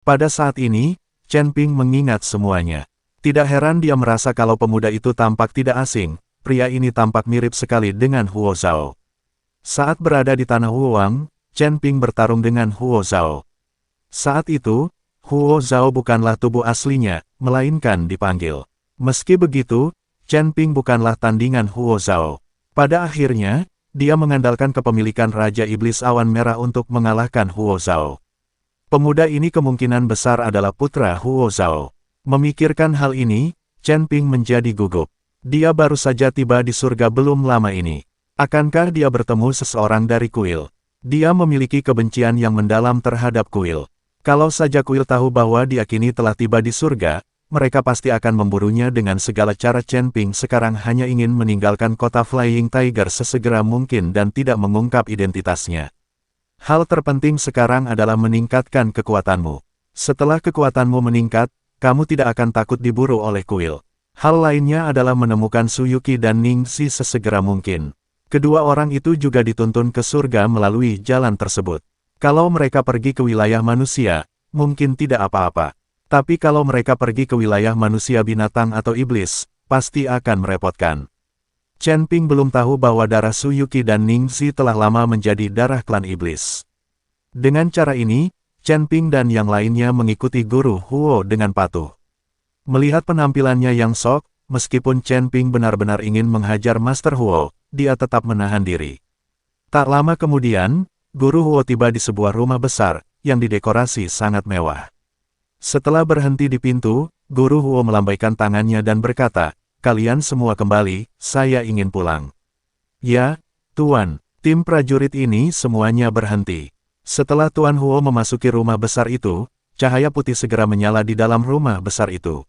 Pada saat ini, Chen Ping mengingat semuanya. Tidak heran dia merasa kalau pemuda itu tampak tidak asing, pria ini tampak mirip sekali dengan Huo Zhao. Saat berada di tanah Wuwang, Chen Ping bertarung dengan Huo Zhao. Saat itu, Huo Zhao bukanlah tubuh aslinya, melainkan dipanggil. Meski begitu, Chen Ping bukanlah tandingan Huo Zhao. Pada akhirnya, dia mengandalkan kepemilikan Raja Iblis Awan Merah untuk mengalahkan Huo Zhao. Pemuda ini kemungkinan besar adalah putra Huo Zhao. Memikirkan hal ini, Chen Ping menjadi gugup. Dia baru saja tiba di surga belum lama ini. Akankah dia bertemu seseorang dari kuil? Dia memiliki kebencian yang mendalam terhadap kuil. Kalau saja kuil tahu bahwa dia kini telah tiba di surga, mereka pasti akan memburunya dengan segala cara. Chen Ping sekarang hanya ingin meninggalkan kota Flying Tiger sesegera mungkin dan tidak mengungkap identitasnya. Hal terpenting sekarang adalah meningkatkan kekuatanmu. Setelah kekuatanmu meningkat, kamu tidak akan takut diburu oleh kuil. Hal lainnya adalah menemukan Su Yuqi dan Ning Xi sesegera mungkin. Kedua orang itu juga dituntun ke surga melalui jalan tersebut. Kalau mereka pergi ke wilayah manusia, mungkin tidak apa-apa. Tapi kalau mereka pergi ke wilayah manusia binatang atau iblis, pasti akan merepotkan. Chen Ping belum tahu bahwa darah Su Yuqi dan Ning Xi telah lama menjadi darah klan iblis. Dengan cara ini, Chen Ping dan yang lainnya mengikuti guru Huo dengan patuh. Melihat penampilannya yang sok, meskipun Chen Ping benar-benar ingin menghajar Master Huo, dia tetap menahan diri. Tak lama kemudian, guru Huo tiba di sebuah rumah besar, yang didekorasi sangat mewah. Setelah berhenti di pintu, guru Huo melambaikan tangannya dan berkata, "Kalian semua kembali, saya ingin pulang." "Ya, Tuan." Tim prajurit ini semuanya berhenti. Setelah Tuan Huo memasuki rumah besar itu, cahaya putih segera menyala di dalam rumah besar itu.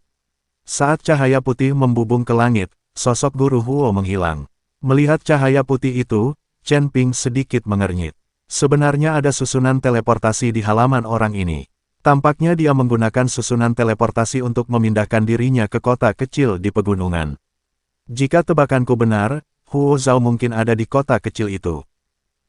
Saat cahaya putih membubung ke langit, sosok guru Huo menghilang. Melihat cahaya putih itu, Chen Ping sedikit mengernyit. Sebenarnya ada susunan teleportasi di halaman orang ini. Tampaknya dia menggunakan susunan teleportasi untuk memindahkan dirinya ke kota kecil di pegunungan. Jika tebakanku benar, Huo Zhao mungkin ada di kota kecil itu.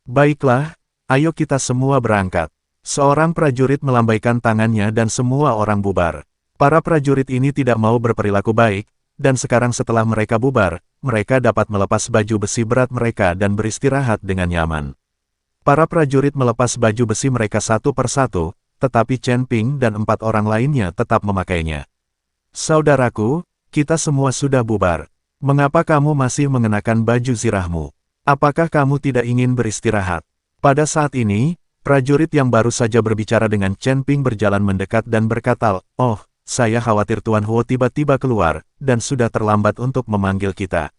Baiklah, ayo kita semua berangkat. Seorang prajurit melambaikan tangannya dan semua orang bubar. Para prajurit ini tidak mau berperilaku baik, dan sekarang setelah mereka bubar, mereka dapat melepas baju besi berat mereka dan beristirahat dengan nyaman. Para prajurit melepas baju besi mereka satu persatu, tetapi Chen Ping dan 4 orang lainnya tetap memakainya. "Saudaraku, kita semua sudah bubar. Mengapa kamu masih mengenakan baju zirahmu? Apakah kamu tidak ingin beristirahat?" Pada saat ini, prajurit yang baru saja berbicara dengan Chen Ping berjalan mendekat dan berkata, "Oh, saya khawatir Tuan Huo tiba-tiba keluar, dan sudah terlambat untuk memanggil kita."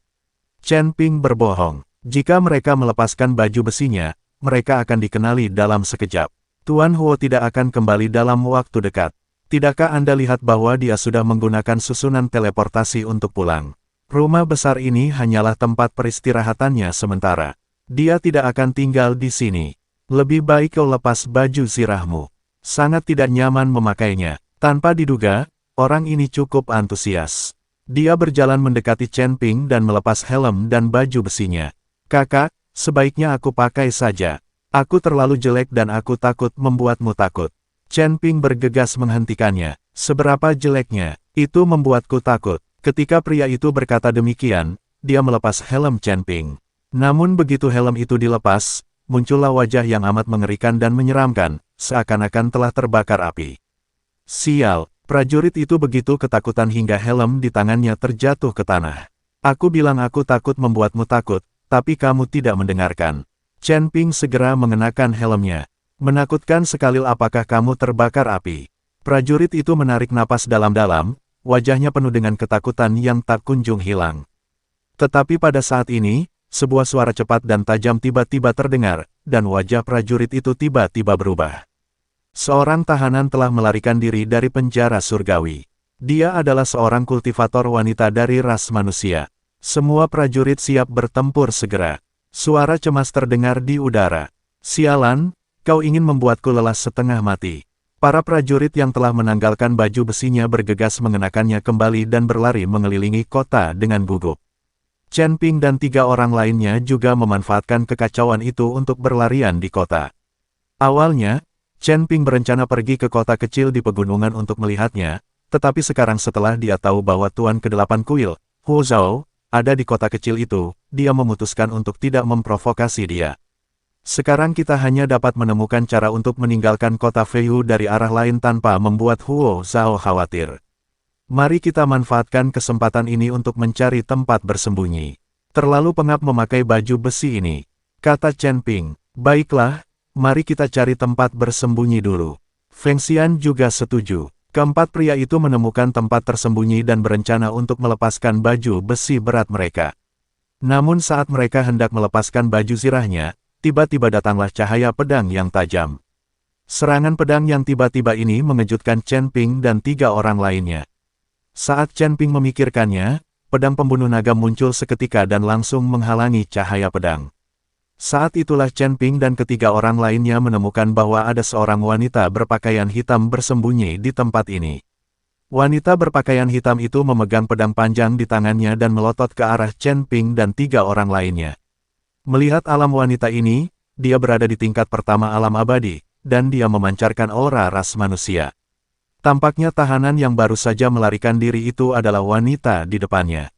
Chen Ping berbohong. Jika mereka melepaskan baju besinya, mereka akan dikenali dalam sekejap. Tuan Huo tidak akan kembali dalam waktu dekat. Tidakkah Anda lihat bahwa dia sudah menggunakan susunan teleportasi untuk pulang? Rumah besar ini hanyalah tempat peristirahatannya sementara. Dia tidak akan tinggal di sini. Lebih baik kau lepas baju zirahmu. Sangat tidak nyaman memakainya. Tanpa diduga, orang ini cukup antusias. Dia berjalan mendekati Chen Ping dan melepas helm dan baju besinya. "Kakak, sebaiknya aku pakai saja. Aku terlalu jelek dan aku takut membuatmu takut." Chen Ping bergegas menghentikannya. "Seberapa jeleknya, itu membuatku takut." Ketika pria itu berkata demikian, dia melepas helm Chen Ping. Namun begitu helm itu dilepas, muncullah wajah yang amat mengerikan dan menyeramkan, seakan-akan telah terbakar api. Sial, prajurit itu begitu ketakutan hingga helm di tangannya terjatuh ke tanah. "Aku bilang aku takut membuatmu takut, tapi kamu tidak mendengarkan." Chen Ping segera mengenakan helmnya. "Menakutkan sekali, apakah kamu terbakar api?" Prajurit itu menarik napas dalam-dalam, wajahnya penuh dengan ketakutan yang tak kunjung hilang. Tetapi pada saat ini, sebuah suara cepat dan tajam tiba-tiba terdengar, dan wajah prajurit itu tiba-tiba berubah. Seorang tahanan telah melarikan diri dari penjara surgawi. Dia adalah seorang kultivator wanita dari ras manusia. Semua prajurit siap bertempur segera. Suara cemas terdengar di udara. "Sialan, kau ingin membuatku lelah setengah mati." Para prajurit yang telah menanggalkan baju besinya bergegas mengenakannya kembali dan berlari mengelilingi kota dengan gugup. Chen Ping dan 3 orang lainnya juga memanfaatkan kekacauan itu untuk berlarian di kota. Awalnya, Chen Ping berencana pergi ke kota kecil di pegunungan untuk melihatnya, tetapi sekarang setelah dia tahu bahwa Tuan ke-8 Kuil, Huo Zhao, ada di kota kecil itu, dia memutuskan untuk tidak memprovokasi dia. Sekarang kita hanya dapat menemukan cara untuk meninggalkan kota Feihu dari arah lain tanpa membuat Huo Zhao khawatir. Mari kita manfaatkan kesempatan ini untuk mencari tempat bersembunyi. Terlalu pengap memakai baju besi ini, kata Chen Ping. Baiklah, mari kita cari tempat bersembunyi dulu. Feng Xian juga setuju. Keempat pria itu menemukan tempat tersembunyi dan berencana untuk melepaskan baju besi berat mereka. Namun saat mereka hendak melepaskan baju zirahnya, tiba-tiba datanglah cahaya pedang yang tajam. Serangan pedang yang tiba-tiba ini mengejutkan Chen Ping dan 3 orang lainnya. Saat Chen Ping memikirkannya, pedang pembunuh naga muncul seketika dan langsung menghalangi cahaya pedang. Saat itulah Chen Ping dan ketiga orang lainnya menemukan bahwa ada seorang wanita berpakaian hitam bersembunyi di tempat ini. Wanita berpakaian hitam itu memegang pedang panjang di tangannya dan melotot ke arah Chen Ping dan 3 orang lainnya. Melihat alam wanita ini, dia berada di tingkat pertama alam abadi, dan dia memancarkan aura ras manusia. Tampaknya tahanan yang baru saja melarikan diri itu adalah wanita di depannya.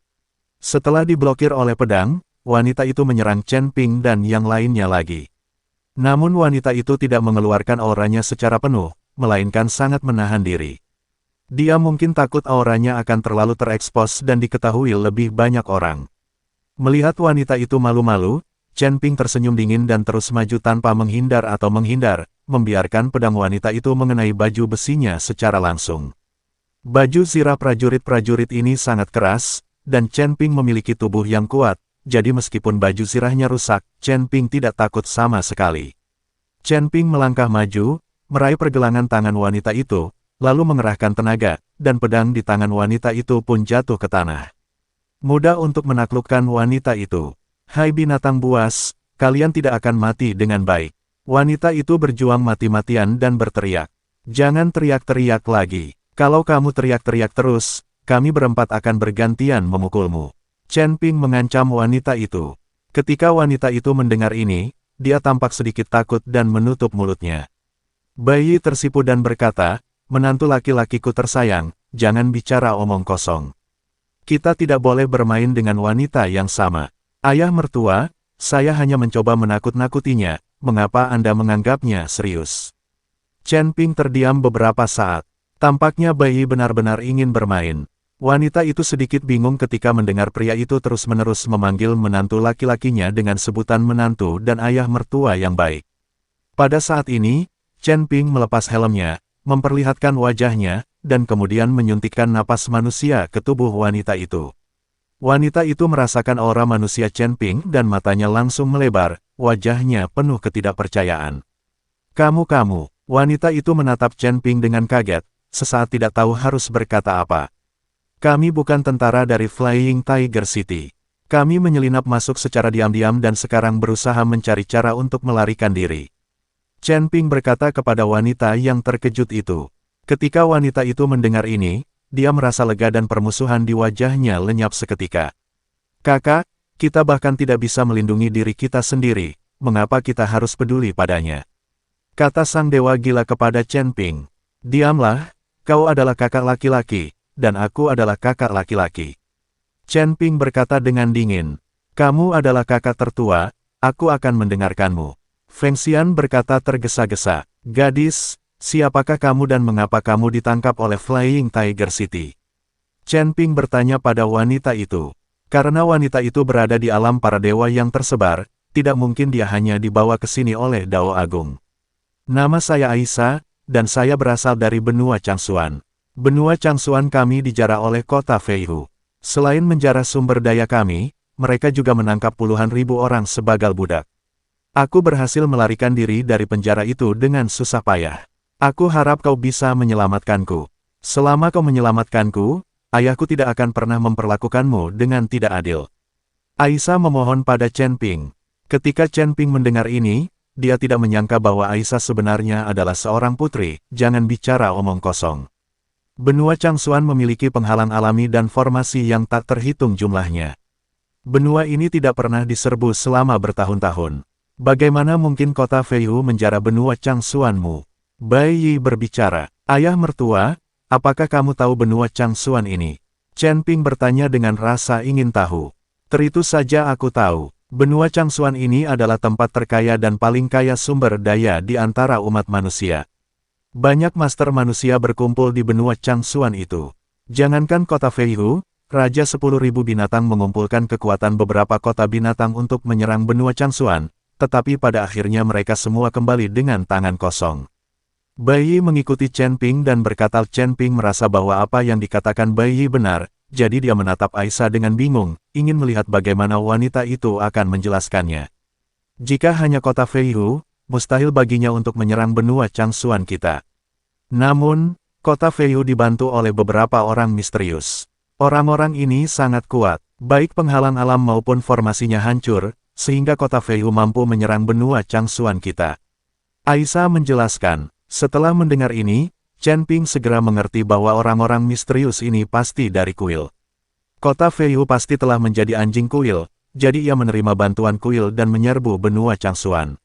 Setelah diblokir oleh pedang, wanita itu menyerang Chen Ping dan yang lainnya lagi. Namun wanita itu tidak mengeluarkan auranya secara penuh, melainkan sangat menahan diri. Dia mungkin takut auranya akan terlalu terekspos dan diketahui lebih banyak orang. Melihat wanita itu malu-malu, Chen Ping tersenyum dingin dan terus maju tanpa menghindar atau menghindar, membiarkan pedang wanita itu mengenai baju besinya secara langsung. Baju zirah prajurit-prajurit ini sangat keras, dan Chen Ping memiliki tubuh yang kuat. Jadi meskipun baju zirahnya rusak, Chen Ping tidak takut sama sekali. Chen Ping melangkah maju, meraih pergelangan tangan wanita itu, lalu mengerahkan tenaga, dan pedang di tangan wanita itu pun jatuh ke tanah. Mudah untuk menaklukkan wanita itu. Hai binatang buas, kalian tidak akan mati dengan baik. Wanita itu berjuang mati-matian dan berteriak. Jangan teriak-teriak lagi. Kalau kamu teriak-teriak terus, kami berempat akan bergantian memukulmu. Chen Ping mengancam wanita itu. Ketika wanita itu mendengar ini, dia tampak sedikit takut dan menutup mulutnya. Bayi tersipu dan berkata, menantu laki-lakiku tersayang, jangan bicara omong kosong. Kita tidak boleh bermain dengan wanita yang sama. Ayah mertua, saya hanya mencoba menakut-nakutinya, mengapa Anda menganggapnya serius? Chen Ping terdiam beberapa saat. Tampaknya bayi benar-benar ingin bermain. Wanita itu sedikit bingung ketika mendengar pria itu terus-menerus memanggil menantu laki-lakinya dengan sebutan menantu dan ayah mertua yang baik. Pada saat ini, Chen Ping melepas helmnya, memperlihatkan wajahnya, dan kemudian menyuntikkan napas manusia ke tubuh wanita itu. Wanita itu merasakan aura manusia Chen Ping dan matanya langsung melebar, wajahnya penuh ketidakpercayaan. Kamu, wanita itu menatap Chen Ping dengan kaget, sesaat tidak tahu harus berkata apa. Kami bukan tentara dari Flying Tiger City. Kami menyelinap masuk secara diam-diam dan sekarang berusaha mencari cara untuk melarikan diri. Chen Ping berkata kepada wanita yang terkejut itu. Ketika wanita itu mendengar ini, dia merasa lega dan permusuhan di wajahnya lenyap seketika. Kakak, kita bahkan tidak bisa melindungi diri kita sendiri, mengapa kita harus peduli padanya? Kata sang dewa gila kepada Chen Ping. Diamlah, kau adalah kakak laki-laki. Dan aku adalah kakak laki-laki. Chen Ping berkata dengan dingin. Kamu adalah kakak tertua, aku akan mendengarkanmu. Feng Xian berkata tergesa-gesa. Gadis, siapakah kamu dan mengapa kamu ditangkap oleh Flying Tiger City? Chen Ping bertanya pada wanita itu. Karena wanita itu berada di alam para dewa yang tersebar, tidak mungkin dia hanya dibawa ke sini oleh Dao Agung. Nama saya Aisyah, dan saya berasal dari benua Changsuan. Benua Changsuan kami dijarah oleh kota Feihu. Selain menjarah sumber daya kami, mereka juga menangkap puluhan ribu orang sebagai budak. Aku berhasil melarikan diri dari penjara itu dengan susah payah. Aku harap kau bisa menyelamatkanku. Selama kau menyelamatkanku, ayahku tidak akan pernah memperlakukanmu dengan tidak adil. Aisyah memohon pada Chen Ping. Ketika Chen Ping mendengar ini, dia tidak menyangka bahwa Aisyah sebenarnya adalah seorang putri. Jangan bicara omong kosong. Benua Changsuan memiliki penghalang alami dan formasi yang tak terhitung jumlahnya. Benua ini tidak pernah diserbu selama bertahun-tahun. Bagaimana mungkin kota Feihu menjara benua Changsuanmu? Bai Yi berbicara, "Ayah mertua, apakah kamu tahu benua Changsuan ini?" Chen Ping bertanya dengan rasa ingin tahu. "Tentu saja aku tahu. Benua Changsuan ini adalah tempat terkaya dan paling kaya sumber daya di antara umat manusia. Banyak master manusia berkumpul di benua Changsuan itu. Jangankan kota Feihu, Raja 10.000 binatang mengumpulkan kekuatan beberapa kota binatang untuk menyerang benua Changsuan, tetapi pada akhirnya mereka semua kembali dengan tangan kosong." Bai Yi mengikuti Chen Ping dan berkata Chen Ping merasa bahwa apa yang dikatakan Bai Yi benar, jadi dia menatap Aisyah dengan bingung, ingin melihat bagaimana wanita itu akan menjelaskannya. "Jika hanya kota Feihu, mustahil baginya untuk menyerang benua Changsuan kita. Namun, kota Feihu dibantu oleh beberapa orang misterius. Orang-orang ini sangat kuat, baik penghalang alam maupun formasinya hancur, sehingga kota Feihu mampu menyerang benua Changsuan kita." Aisyah menjelaskan. Setelah mendengar ini, Chen Ping segera mengerti bahwa orang-orang misterius ini pasti dari kuil. Kota Feihu pasti telah menjadi anjing kuil, jadi ia menerima bantuan kuil dan menyerbu benua Changsuan.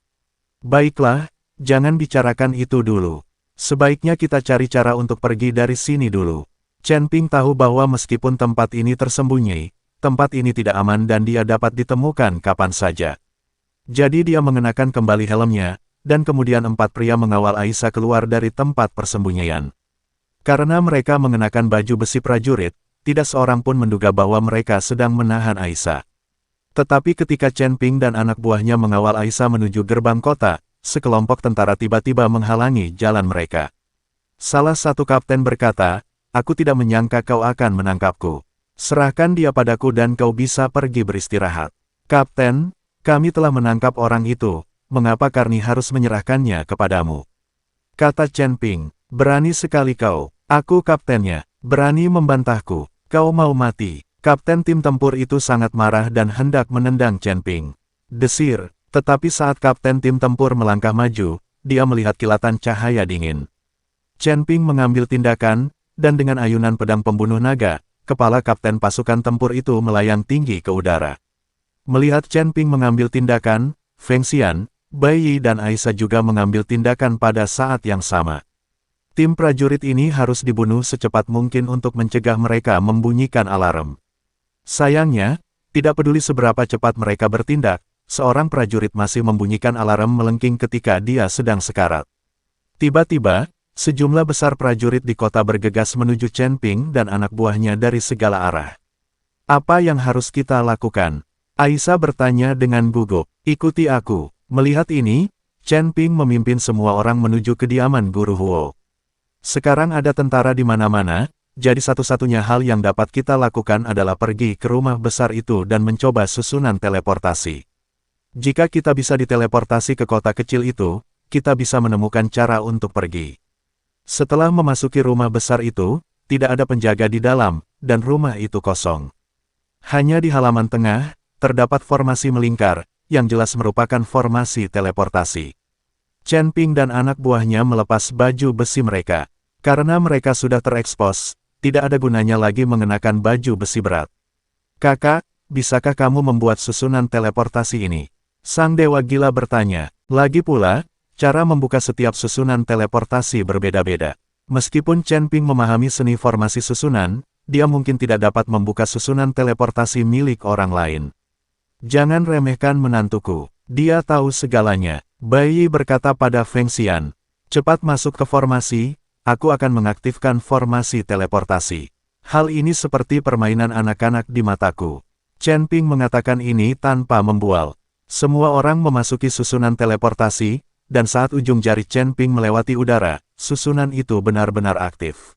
"Baiklah, jangan bicarakan itu dulu. Sebaiknya kita cari cara untuk pergi dari sini dulu." Chen Ping tahu bahwa meskipun tempat ini tersembunyi, tempat ini tidak aman dan dia dapat ditemukan kapan saja. Jadi dia mengenakan kembali helmnya, dan kemudian 4 pria mengawal Aisyah keluar dari tempat persembunyian. Karena mereka mengenakan baju besi prajurit, tidak seorang pun menduga bahwa mereka sedang menahan Aisyah. Tetapi ketika Chen Ping dan anak buahnya mengawal Aisyah menuju gerbang kota, sekelompok tentara tiba-tiba menghalangi jalan mereka. Salah satu kapten berkata, "Aku tidak menyangka kau akan menangkapku. Serahkan dia padaku dan kau bisa pergi beristirahat." "Kapten, kami telah menangkap orang itu. Mengapa Karni harus menyerahkannya kepadamu?" kata Chen Ping. "Berani sekali kau. Aku kaptennya. Berani membantahku. Kau mau mati." Kapten tim tempur itu sangat marah dan hendak menendang Chen Ping. Desir, tetapi saat kapten tim tempur melangkah maju, dia melihat kilatan cahaya dingin. Chen Ping mengambil tindakan, dan dengan ayunan pedang pembunuh naga, kepala kapten pasukan tempur itu melayang tinggi ke udara. Melihat Chen Ping mengambil tindakan, Feng Xian, Bai Yi dan Aisyah juga mengambil tindakan pada saat yang sama. Tim prajurit ini harus dibunuh secepat mungkin untuk mencegah mereka membunyikan alarm. Sayangnya, tidak peduli seberapa cepat mereka bertindak, seorang prajurit masih membunyikan alarm melengking ketika dia sedang sekarat. Tiba-tiba, sejumlah besar prajurit di kota bergegas menuju Chen Ping dan anak buahnya dari segala arah. "Apa yang harus kita lakukan?" Aisyah bertanya dengan gugup. "Ikuti aku." Melihat ini, Chen Ping memimpin semua orang menuju kediaman Guru Huo. "Sekarang ada tentara di mana-mana, jadi satu-satunya hal yang dapat kita lakukan adalah pergi ke rumah besar itu dan mencoba susunan teleportasi. Jika kita bisa diteleportasi ke kota kecil itu, kita bisa menemukan cara untuk pergi." Setelah memasuki rumah besar itu, tidak ada penjaga di dalam, dan rumah itu kosong. Hanya di halaman tengah, terdapat formasi melingkar, yang jelas merupakan formasi teleportasi. Chen Ping dan anak buahnya melepas baju besi mereka. Karena mereka sudah terekspos, tidak ada gunanya lagi mengenakan baju besi berat. "Kakak, bisakah kamu membuat susunan teleportasi ini?" Sang Dewa Gila bertanya. Lagi pula, cara membuka setiap susunan teleportasi berbeda-beda. Meskipun Chen Ping memahami seni formasi susunan, dia mungkin tidak dapat membuka susunan teleportasi milik orang lain. "Jangan remehkan menantuku. Dia tahu segalanya." Bai Yi berkata pada Feng Xian. "Cepat masuk ke formasi, aku akan mengaktifkan formasi teleportasi. Hal ini seperti permainan anak-anak di mataku." Chen Ping mengatakan ini tanpa membual. Semua orang memasuki susunan teleportasi, dan saat ujung jari Chen Ping melewati udara, susunan itu benar-benar aktif.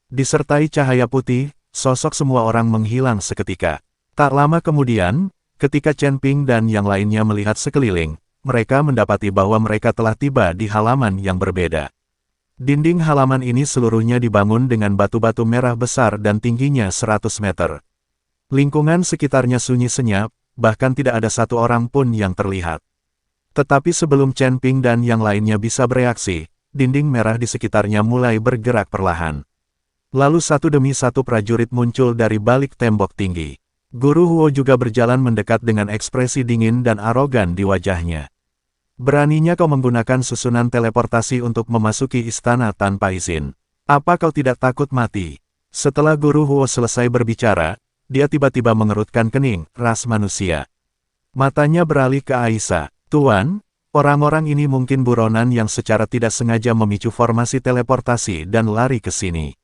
Disertai cahaya putih, sosok semua orang menghilang seketika. Tak lama kemudian, ketika Chen Ping dan yang lainnya melihat sekeliling, mereka mendapati bahwa mereka telah tiba di halaman yang berbeda. Dinding halaman ini seluruhnya dibangun dengan batu-batu merah besar dan tingginya 100 meter. Lingkungan sekitarnya sunyi senyap, bahkan tidak ada satu orang pun yang terlihat. Tetapi sebelum Chen Ping dan yang lainnya bisa bereaksi, dinding merah di sekitarnya mulai bergerak perlahan. Lalu satu demi satu prajurit muncul dari balik tembok tinggi. Guru Huo juga berjalan mendekat dengan ekspresi dingin dan arogan di wajahnya. Beraninya kau menggunakan susunan teleportasi untuk memasuki istana tanpa izin. Apa kau tidak takut mati? Setelah Guru Huo selesai berbicara, dia tiba-tiba mengerutkan kening, ras manusia. Matanya beralih ke Aisyah. Tuan, orang-orang ini mungkin buronan yang secara tidak sengaja memicu formasi teleportasi dan lari ke sini.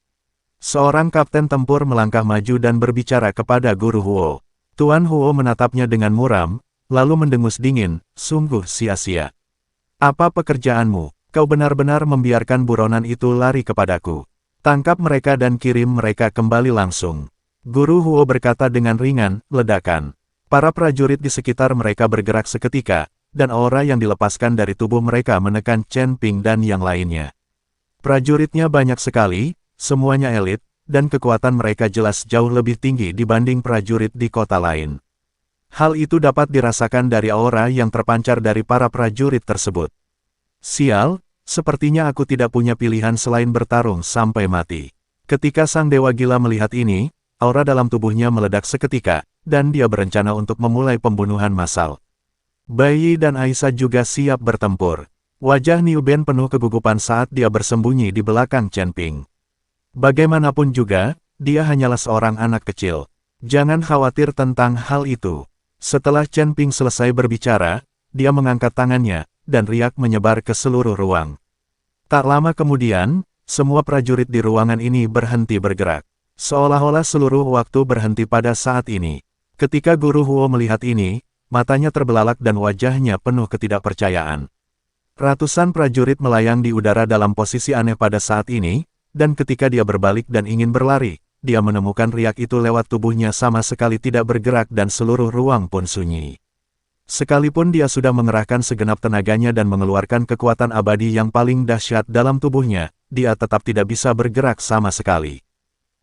Seorang kapten tempur melangkah maju dan berbicara kepada Guru Huo. Tuan Huo menatapnya dengan muram, lalu mendengus dingin, sungguh sia-sia. Apa pekerjaanmu? Kau benar-benar membiarkan buronan itu lari kepadaku. Tangkap mereka dan kirim mereka kembali langsung. Guru Huo berkata dengan ringan, ledakan. Para prajurit di sekitar mereka bergerak seketika, dan aura yang dilepaskan dari tubuh mereka menekan Chen Ping dan yang lainnya. Prajuritnya banyak sekali, semuanya elit, dan kekuatan mereka jelas jauh lebih tinggi dibanding prajurit di kota lain. Hal itu dapat dirasakan dari aura yang terpancar dari para prajurit tersebut. Sial, sepertinya aku tidak punya pilihan selain bertarung sampai mati. Ketika sang dewa gila melihat ini, aura dalam tubuhnya meledak seketika, dan dia berencana untuk memulai pembunuhan massal. Bai Yi dan Aisyah juga siap bertempur. Wajah Niu Ben penuh kegugupan saat dia bersembunyi di belakang Chen Ping. Bagaimanapun juga, dia hanyalah seorang anak kecil. Jangan khawatir tentang hal itu. Setelah Chen Ping selesai berbicara, dia mengangkat tangannya, dan riak menyebar ke seluruh ruang. Tak lama kemudian, semua prajurit di ruangan ini berhenti bergerak. Seolah-olah seluruh waktu berhenti pada saat ini. Ketika Guru Huo melihat ini, matanya terbelalak dan wajahnya penuh ketidakpercayaan. Ratusan prajurit melayang di udara dalam posisi aneh pada saat ini, dan ketika dia berbalik dan ingin berlari, dia menemukan riak itu lewat tubuhnya sama sekali tidak bergerak dan seluruh ruang pun sunyi. Sekalipun dia sudah mengerahkan segenap tenaganya dan mengeluarkan kekuatan abadi yang paling dahsyat dalam tubuhnya, dia tetap tidak bisa bergerak sama sekali.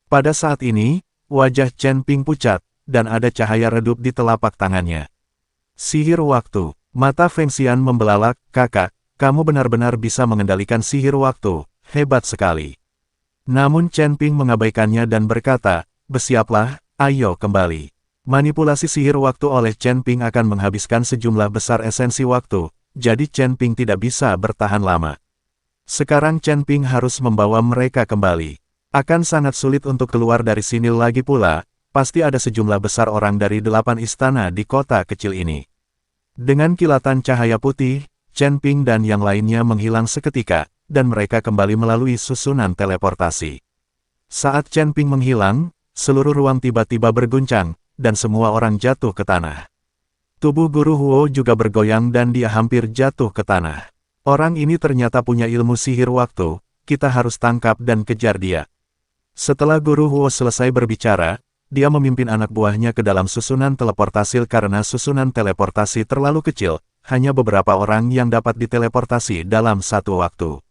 Pada saat ini, wajah Chen Ping pucat, dan ada cahaya redup di telapak tangannya. Sihir waktu. Mata Feng Xian membelalak, kakak, kamu benar-benar bisa mengendalikan sihir waktu, hebat sekali. Namun Chen Ping mengabaikannya dan berkata, bersiaplah, ayo kembali. Manipulasi sihir waktu oleh Chen Ping akan menghabiskan sejumlah besar esensi waktu, jadi Chen Ping tidak bisa bertahan lama. Sekarang Chen Ping harus membawa mereka kembali. Akan sangat sulit untuk keluar dari sini lagi pula, pasti ada sejumlah besar orang dari 8 istana di kota kecil ini. Dengan kilatan cahaya putih, Chen Ping dan yang lainnya menghilang seketika, dan mereka kembali melalui susunan teleportasi. Saat Chen Ping menghilang, seluruh ruang tiba-tiba berguncang, dan semua orang jatuh ke tanah. Tubuh Guru Huo juga bergoyang dan dia hampir jatuh ke tanah. Orang ini ternyata punya ilmu sihir waktu, kita harus tangkap dan kejar dia. Setelah Guru Huo selesai berbicara, dia memimpin anak buahnya ke dalam susunan teleportasi karena susunan teleportasi terlalu kecil, hanya beberapa orang yang dapat diteleportasi dalam satu waktu.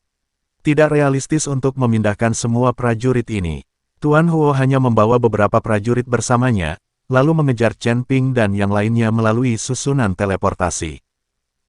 Tidak realistis untuk memindahkan semua prajurit ini. Tuan Huo hanya membawa beberapa prajurit bersamanya, lalu mengejar Chen Ping dan yang lainnya melalui susunan teleportasi.